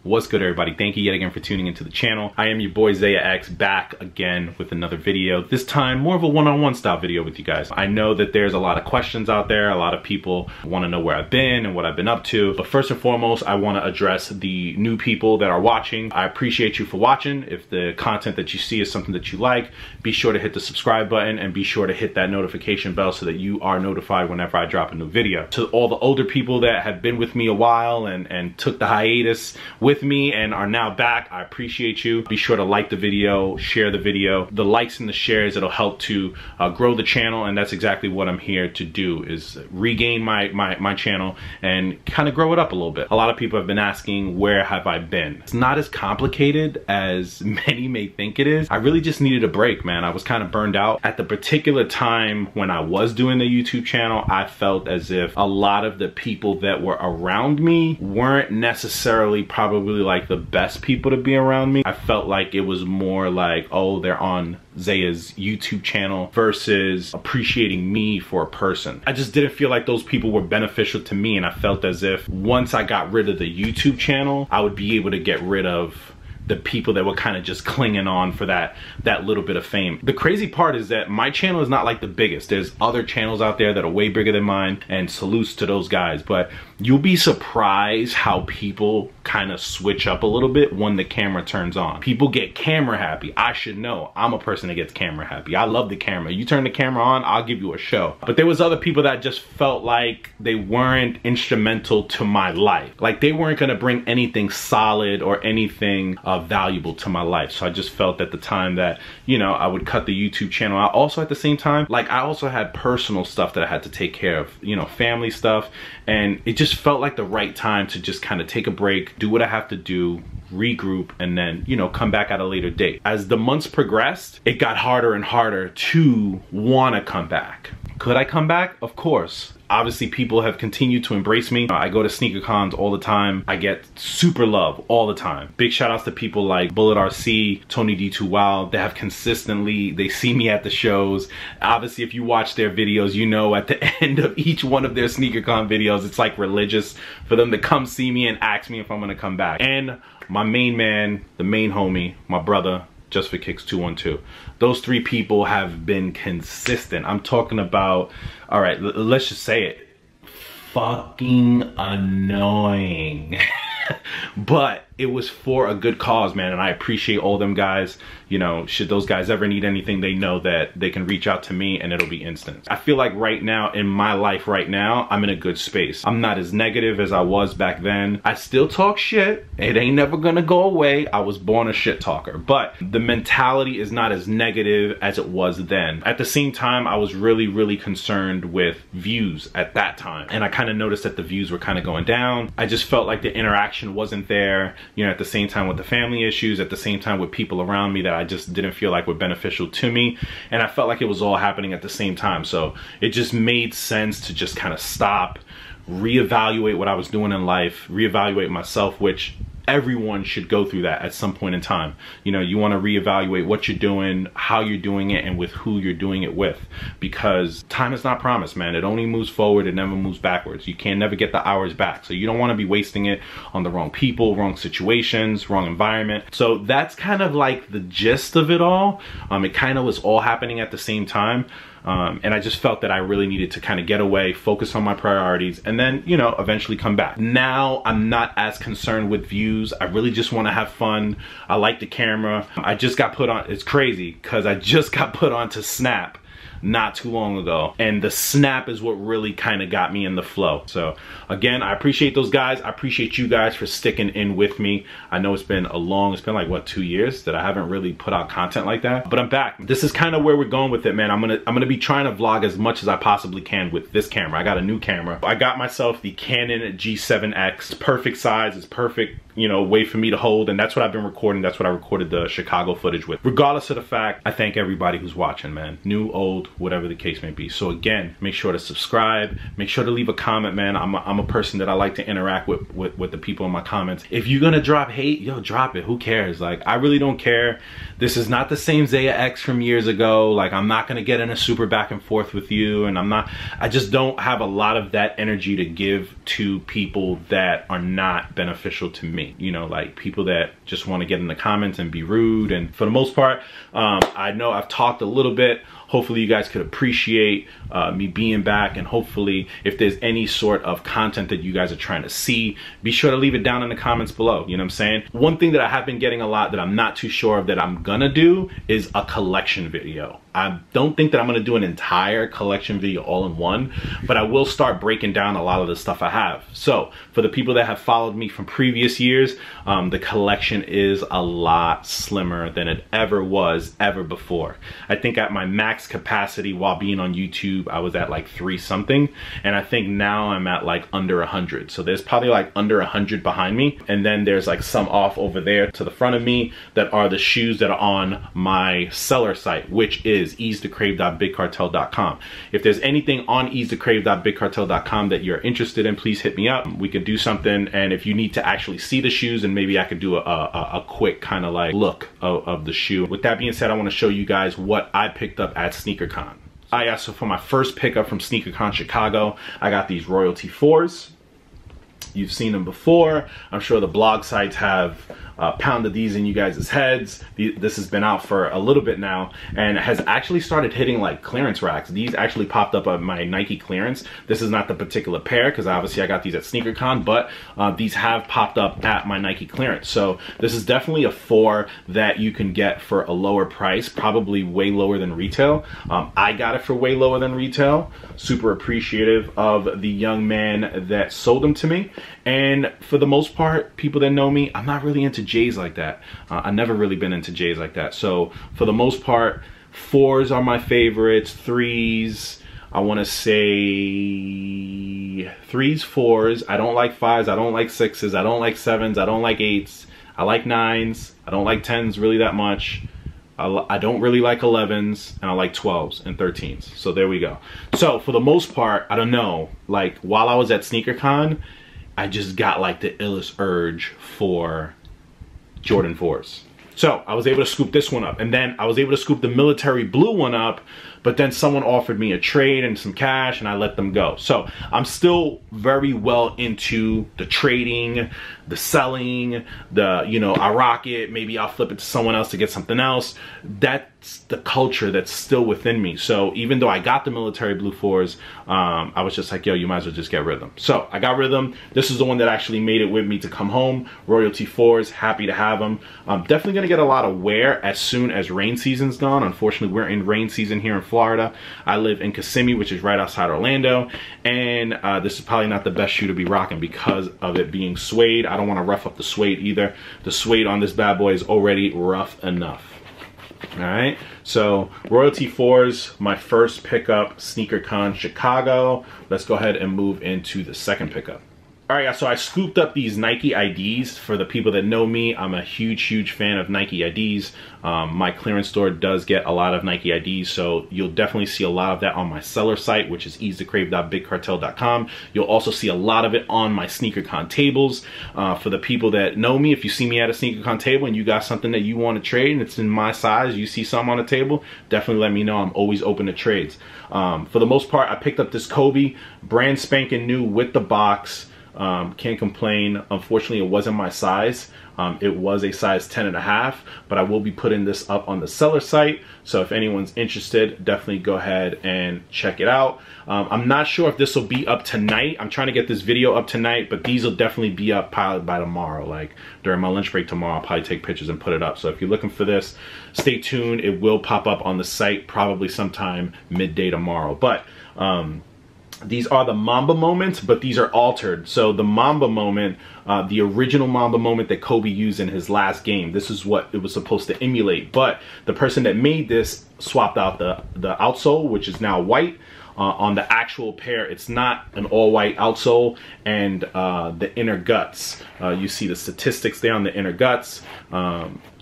What's good, everybody? Thank you yet again for tuning into the channel. I am your boy Zaya X, back again with another video. This time more of a one-on-one style video with you guys. I know that there's a lot of questions out there. A lot of people want to know where I've been and what I've been up to. But first and foremost, I want to address the new people that are watching. I appreciate you for watching. If the content that you see is something that you like, be sure to hit the subscribe button and be sure to hit that notification bell so that you are notified whenever I drop a new video. To all the older people that have been with me a while and took the hiatus with me and are now back, I appreciate you. Be sure to like the video, share the video. The likes and the shares, it'll help to grow the channel, and that's exactly what I'm here to do, is regain my channel and kind of grow it up a little bit. A lot of people have been asking, where have I been? It's not as complicated as many may think it is. I really just needed a break, man. I was kind of burned out. At the particular time when I was doing the YouTube channel, I felt as if a lot of the people that were around me weren't necessarily probably like the best people to be around me. I felt like it was more like, oh, they're on Zaya's YouTube channel versus appreciating me for a person. I just didn't feel like those people were beneficial to me, and I felt as if once I got rid of the YouTube channel, I would be able to get rid of the people that were kind of just clinging on for that little bit of fame. The crazy part is that my channel is not like the biggest. There's other channels out there that are way bigger than mine, and salutes to those guys, but you'll be surprised how people kind of switch up a little bit when the camera turns on. People get camera happy. I should know. I'm a person that gets camera happy. I love the camera. You turn the camera on, I'll give you a show. But there was other people that just felt like they weren't instrumental to my life. Like they weren't gonna bring anything solid or anything valuable to my life. So I just felt at the time that, you know, I would cut the YouTube channel out. Also at the same time, like I also had personal stuff that I had to take care of, you know, family stuff, and it just felt like the right time to just kind of take a break, do what I have to do, regroup, and then, you know, come back at a later date. As the months progressed, it got harder and harder to want to come back. Could I come back? Of course. Obviously, people have continued to embrace me. I go to sneaker cons all the time. I get super love all the time. Big shout outs to people like Bullet RC, Tony D2 Wild. They have consistently, they see me at the shows. Obviously, if you watch their videos, you know at the end of each one of their sneaker con videos, it's like religious for them to come see me and ask me if I'm gonna come back. And my main man, the main homie, my brother, Just for Kicks 212. Those three people have been consistent. I'm talking about, all right, let's just say it, fucking annoying. But it was for a good cause, man, and I appreciate all them guys. You know, should those guys ever need anything, they know that they can reach out to me and it'll be instant. I feel like right now, in my life right now, I'm in a good space. I'm not as negative as I was back then. I still talk shit. It ain't never gonna go away. I was born a shit talker, but the mentality is not as negative as it was then. At the same time, I was really concerned with views at that time, and I kind of noticed that the views were kind of going down. I just felt like the interaction wasn't there. You know, at the same time with the family issues, at the same time with people around me that I just didn't feel like were beneficial to me, and I felt like it was all happening at the same time. So it just made sense to just kind of stop, reevaluate what I was doing in life, reevaluate myself, which everyone should go through that at some point in time. You know, you want to reevaluate what you're doing, how you're doing it, and with who you're doing it with, because time is not promised, man. It only moves forward, it never moves backwards. You can never get the hours back, so you don't want to be wasting it on the wrong people, wrong situations, wrong environment. So that's kind of like the gist of it all. It kind of was all happening at the same time. And I just felt that I really needed to kind of get away, focus on my priorities, and then, you know, eventually come back. Now I'm not as concerned with views. I really just want to have fun. I like the camera. I just got put on, it's crazy because I just got put onto Snap not too long ago, and the Snap is what really kind of got me in the flow. So again, I appreciate those guys. I appreciate you guys for sticking in with me. I know it's been like what, 2 years that I haven't really put out content like that, but I'm back. This is kind of where we're going with it, man. I'm gonna be trying to vlog as much as I possibly can with this camera. I got a new camera. I got myself the Canon G7X. Perfect size. It's perfect, you know, way for me to hold, and that's what I've been recording. That's what I recorded the Chicago footage with. Regardless of the fact, I thank everybody who's watching, man. New, old, whatever the case may be. So again, make sure to subscribe, make sure to leave a comment, man. I'm a person that I like to interact with the people in my comments. If you're gonna drop hate, yo, drop it. Who cares? Like, I really don't care. This is not the same Zaya X from years ago. Like, I'm not gonna get in a super back and forth with you, and I just don't have a lot of that energy to give to people that are not beneficial to me. me, you know, like people that just want to get in the comments and be rude. And for the most part, I know I've talked a little bit. Hopefully you guys could appreciate me being back, and hopefully if there's any sort of content that you guys are trying to see, be sure to leave it down in the comments below. You know what I'm saying? One thing that I have been getting a lot that I'm not too sure of that I'm gonna do is a collection video. I don't think that I'm gonna do an entire collection video all in one, but I will start breaking down a lot of the stuff I have. So for the people that have followed me from previous years, the collection is a lot slimmer than it ever was ever before. I think at my max capacity while being on YouTube, I was at like 3 something, and I think now I'm at like under 100. So there's probably like under 100 behind me, and then there's like some off over there to the front of me that are the shoes that are on my seller site, which is EASETHECRAVE.BigCartel.com. If there's anything on EASETHECRAVE.BigCartel.com that you're interested in, please hit me up. We could do something, and if you need to actually see the shoes, and maybe I could do a quick kind of like look of the shoe. With that being said, I want to show you guys what I picked up at SneakerCon. Yeah, so for my first pickup from SneakerCon Chicago, I got these Royalty 4s. You've seen them before. I'm sure the blog sites have pounded these in you guys' heads. This has been out for a little bit now, and has actually started hitting like clearance racks. These actually popped up at my Nike clearance. This is not the particular pair, because obviously I got these at SneakerCon, but these have popped up at my Nike clearance. So this is definitely a 4 that you can get for a lower price, probably way lower than retail. I got it for way lower than retail. Super appreciative of the young man that sold them to me. And for the most part, people that know me, I'm not really into J's like that. I've never really been into J's like that. So for the most part, 4s are my favorites. 3s, I want to say 3s, 4s. I don't like 5s. I don't like 6s. I don't like 7s. I don't like 8s. I like 9s. I don't like 10s really that much. I don't really like 11s, and I like 12s and 13s. So there we go. So for the most part, I don't know, like while I was at SneakerCon, I just got like the illest urge for Jordan 4s. So I was able to scoop this one up, and then I was able to scoop the military blue one up, but then someone offered me a trade and some cash, and I let them go. So I'm still very well into the trading, the selling, the, you know, I rock it, maybe I'll flip it to someone else to get something else. That's the culture that's still within me. So even though I got the military blue 4s, I was just like, yo, you might as well just get rid of them. So I got rid of them. This is the one that actually made it with me to come home. Royalty 4s, happy to have them. I'm definitely gonna get a lot of wear as soon as rain season's done. Unfortunately, we're in rain season here in Florida. I live in Kissimmee, which is right outside Orlando, and this is probably not the best shoe to be rocking because of it being suede. I don't want to rough up the suede either. The suede on this bad boy is already rough enough. All right, so Royalty 4s, my first pickup, SneakerCon Chicago. Let's go ahead and move into the second pickup. All right, so I scooped up these Nike IDs. For the people that know me, I'm a huge fan of Nike IDs. My clearance store does get a lot of Nike IDs, so you'll definitely see a lot of that on my seller site, which is EASETHECRAVE.BigCartel.com. You'll also see a lot of it on my SneakerCon tables. For the people that know me, if you see me at a SneakerCon table and you got something that you want to trade and it's in my size, you see something on the table, definitely let me know. I'm always open to trades. For the most part, I picked up this Kobe, brand spanking new with the box. Can't complain. Unfortunately, it wasn't my size. It was a size 10.5, but I will be putting this up on the seller site. So if anyone's interested, definitely go ahead and check it out. I'm not sure if this will be up tonight. I'm trying to get this video up tonight, but these will definitely be up probably by tomorrow. Like during my lunch break tomorrow, I'll probably take pictures and put it up. So if you're looking for this, stay tuned. It will pop up on the site probably sometime midday tomorrow. But these are the Mamba moments, but these are altered. So the Mamba moment, the original Mamba moment that Kobe used in his last game, this is what it was supposed to emulate. But the person that made this swapped out the outsole, which is now white. On the actual pair, it's not an all-white outsole, and the inner guts. You see the statistics there on the inner guts.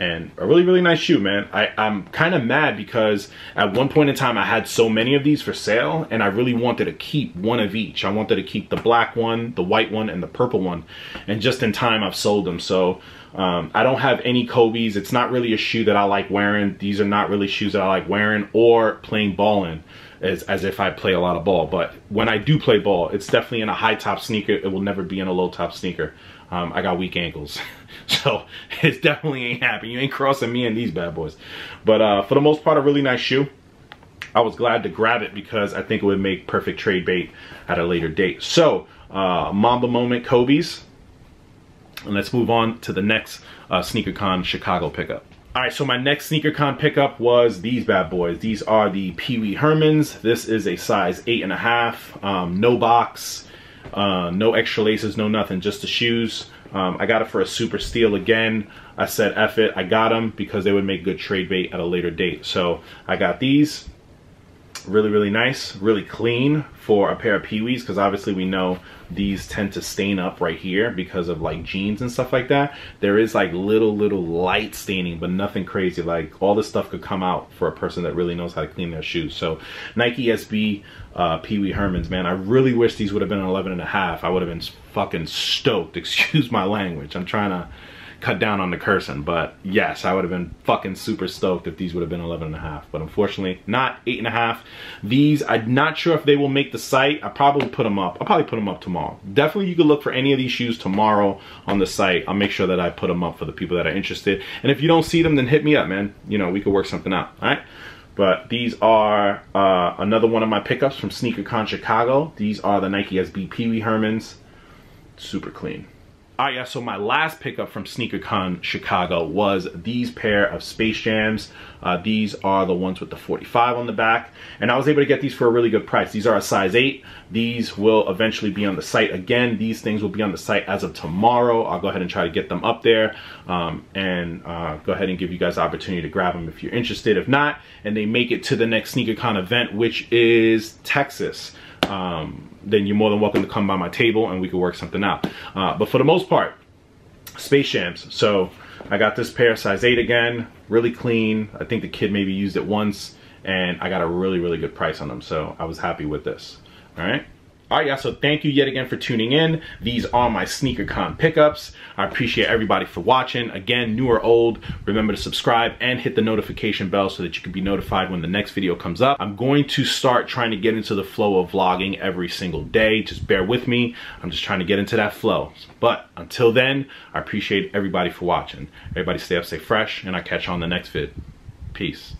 And a really nice shoe, man. I'm kind of mad because at one point in time I had so many of these for sale, and I really wanted to keep one of each. I wanted to keep the black one, the white one, and the purple one, and just in time I've sold them. So I don't have any Kobe's. It's not really a shoe that I like wearing. These are not really shoes that I like wearing or playing ball in, as if I play a lot of ball. But when I do play ball, it's definitely in a high top sneaker. It will never be in a low top sneaker. I got weak ankles. So it definitely ain't happening. You ain't crossing me and these bad boys. But for the most part, a really nice shoe. I was glad to grab it because I think it would make perfect trade bait at a later date. So Mamba Moment Kobe's. And let's move on to the next SneakerCon Chicago pickup. All right, so my next SneakerCon pickup was these bad boys. These are the Peewee Hermans. This is a size 8.5, no box, no extra laces, no nothing, just the shoes. I got it for a super steal again. I said F it, I got them because they would make good trade bait at a later date. So I got these. Really, really nice, really clean for a pair of Peewees, because obviously we know these tend to stain up right here because of like jeans and stuff like that. There is like little light staining, but nothing crazy. Like all this stuff could come out for a person that really knows how to clean their shoes. So Nike SB Peewee Hermans, man, I really wish these would have been an 11.5. I would have been fucking stoked. Excuse my language. I'm trying to cut down on the cursing, but yes, I would have been fucking super stoked if these would have been 11.5, but unfortunately not 8.5. These, I'm not sure if they will make the site. I'll probably put them up tomorrow. Definitely you can look for any of these shoes tomorrow on the site. I'll make sure that I put them up for the people that are interested, and if you don't see them, then hit me up, man. You know, we could work something out. All right, but these are another one of my pickups from SneakerCon Chicago. These are the Nike SB Peewee Hermans. Super clean. Alright, yeah, so my last pickup from SneakerCon Chicago was these pair of Space Jams. These are the ones with the 45 on the back, and I was able to get these for a really good price. These are a size 8. These will eventually be on the site again. These things will be on the site as of tomorrow. I'll go ahead and try to get them up there, and go ahead and give you guys the opportunity to grab them if you're interested. If not, and they make it to the next SneakerCon event, which is Texas, then you're more than welcome to come by my table and we can work something out. But for the most part, Space Jams. So I got this pair, size 8 again, really clean. I think the kid maybe used it once, and I got a really good price on them. So I was happy with this. All right. All right, yeah, so thank you yet again for tuning in. These are my SneakerCon pickups. I appreciate everybody for watching. Again, new or old, remember to subscribe and hit the notification bell so that you can be notified when the next video comes up. I'm going to start trying to get into the flow of vlogging every single day. Just bear with me. I'm just trying to get into that flow. But until then, I appreciate everybody for watching. Everybody stay up, stay fresh, and I'll catch you on the next vid. Peace.